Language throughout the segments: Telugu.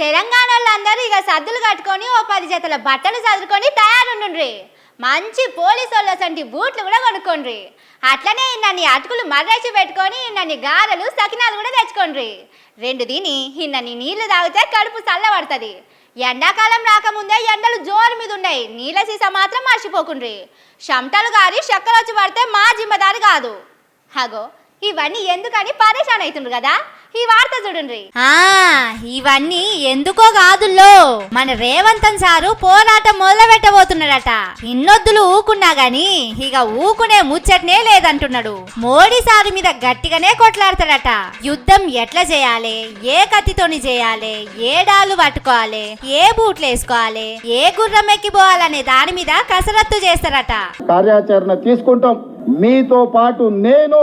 తెలంగాణలో అందరూ ఇక సద్దులు కట్టుకొని ఓ 10 జతల బట్టలు చదువుకొని తయారుండ్రి. మంచి పోలీసు వాళ్ళంటి బూట్లు కూడా కొనుక్కోండి. అట్లనే ఇన్నన్ని అటుకులు మర్రేసి పెట్టుకొని ఇన్నన్ని గారెలు సకినాలు కూడా తెచ్చుకోండి. 2 తిని ఇన్నన్ని నీళ్లు తాగితే కడుపు చల్లబడుతుంది. ఎండాకాలం రాకముందే ఎండలు జోరు మీద ఉన్నాయి. నీళ్ళ సీసా మాత్రం మర్చిపోకుండ్రి. చెమటలు గారి చక్కరొచ్చి పడితే మా జిమ్మదారి కాదు. హగో ఇవన్నీ ఎందుకని పరేషాన్ అవుతుండ్రు కదా. ఈ వార్త చూడండి. ఇవన్నీ ఎందుకో కాదుల్లో మన రేవంతన్ సారు పోరాటం మొదలు పెట్టబోతున్నాడట. ఇన్నొద్దులు ఊకున్నా గాని ఇక ఊకునే ముచ్చట్నే లేదంటున్నాడు. మోడీ సారు మీద గట్టిగానే కొట్లాడతాడట. యుద్ధం ఎట్లా చేయాలి, ఏ కత్తితోని చేయాలి, ఏ డాలు పట్టుకోవాలి, ఏ బూట్లు వేసుకోవాలి, ఏ గుర్రం ఎక్కిపోవాలనే దాని మీద కసరత్తు చేస్తారట. కార్యాచరణ తీసుకుంటాం. మీతో పాటు నేను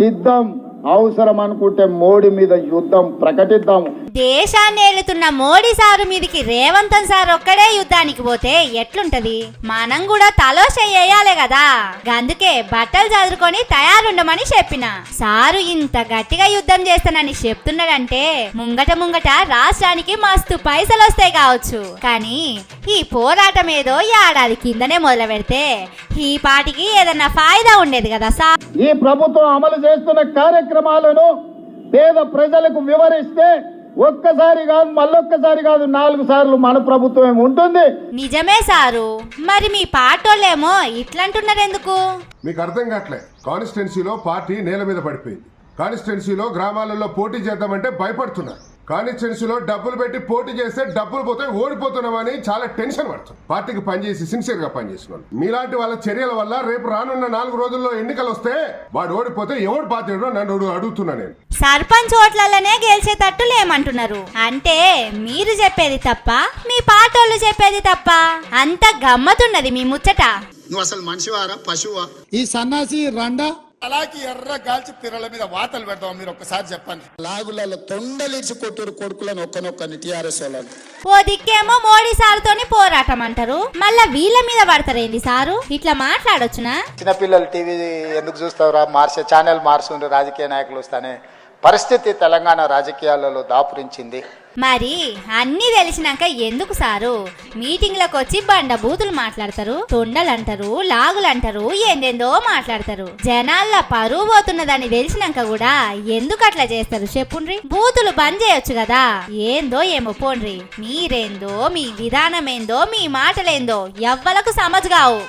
సిద్ధం. అవసరం అనుకుంటే మోడీ మీద యుద్ధం ప్రకటిద్దాము. దేశాన్ని ఏలుతున్న మోడీ సారు మీదకి రేవంతన్ సార్ ఒక్కడే యుద్ధానికి పోతే ఎట్లుంటది? మనం కూడా తలో చెయ్యాలే కదా. అందుకే బట్టలు చదువుకొని తయారుండమని చెప్పిన. సారు ఇంత గట్టిగా యుద్ధం చేస్తానని చెప్తున్నాడంటే ముంగట రాష్ట్రానికి మస్తు పైసలు వస్తాయి కావచ్చు. కానీ ఈ పోరాటం ఏదో ఏడాది కిందనే మొదలు పెడితే ఈ పాటికి ఏదన్నా ఫాయిదా ఉండేది కదా సార్. ఈ ప్రభుత్వం అమలు చేస్తున్న కార్యక్రమాలను పేద ప్రజలకు వివరిస్తే ఒక్కసారి కాదు, మళ్ళొక్కసారి కాదు, 4 సార్లు మన ప్రభుత్వం ఉంటుంది. నిజమే సారు. మరి మీ పార్టోళ్ళేమో ఇట్లంటున్నారు ఎందుకు? మీకు అర్థం కావట్లే. కాన్స్టిట్యున్సీలో పార్టీ నేల మీద పడిపోయింది. కాన్స్టిట్యున్సీలో గ్రామాలలో పోటీ చేద్దామంటే భయపడుతున్నారు. కాన్స్టిట్యున్సీలో డబ్బులు పెట్టి పోటీ చేస్తే డబ్బులు పోతే ఓడిపోతున్నామని చాలా టెన్షన్ పడుతుంది. పార్టీకి పనిచేసి సిన్సియర్ గా పనిచేసిన వాళ్ళు మీలాంటి వాళ్ళ చర్యల వల్ల రేపు రానున్న 4 రోజుల్లో ఎన్నికలు వస్తే వాడు ఓడిపోతే ఎవడు బాధ్యుడో నన్ను అడుగుతున్నా. నేను సర్పంచ్ ఓట్లలోనే గెలిచేటట్టు లేమంటున్నారు. అంటే మీరు చెప్పేది తప్ప, మీ పార్టోళ్ళు చెప్పేది తప్ప? అంత గమ్మతున్నది మీ ముచ్చట. నువ్వు అసలు మనిషివారా పశువా? ఈ సన్నాసి రండా అలాగే ఎర్ర గాల్చి పిర్రల మీద వాతలు పెడతాం. మీరు ఒక్కసారి చెప్పండి. లాగులలో తొండలిచి కొట్టూరు కొడుకులను ఒక్కనొక్కని టీఆర్ఎస్ వాళ్ళని. ఓ దిక్కేమో మోడీ సారుతోని పోరాటం అంటారు, మళ్ళా వీళ్ళ మీద పడతారేంటి సారు? ఇట్లా మాట్లాడొచ్చునా? చిన్నపిల్లలు టీవీ ఎందుకు చూస్తావురా, మార్చే ఛానల్ మార్చుండ్రు రాజకీయ నాయకులు వస్తానే పరిస్థితి తెలంగాణ రాజకీయాలలో దాపురించింది. మరి అన్ని తెలిసినాక ఎందుకు సారు మీటింగ్లకు వచ్చి బండ బూతులు మాట్లాడతారు, తొండలు అంటారు, లాగులు అంటారు, ఏందేందో మాట్లాడతారు? జనాల్లో పరువు పోతున్నదని తెలిసినాక కూడా ఎందుకు అట్లా చేస్తారు చెప్పుండ్రి? బూతులు బంద్ చేయొచ్చు కదా. ఏందో ఏమో పోండ్రి. మీరేందో, మీ విధానం ఏందో, మీ మాటలేందో ఎవ్వలకు సమజ్ కావు.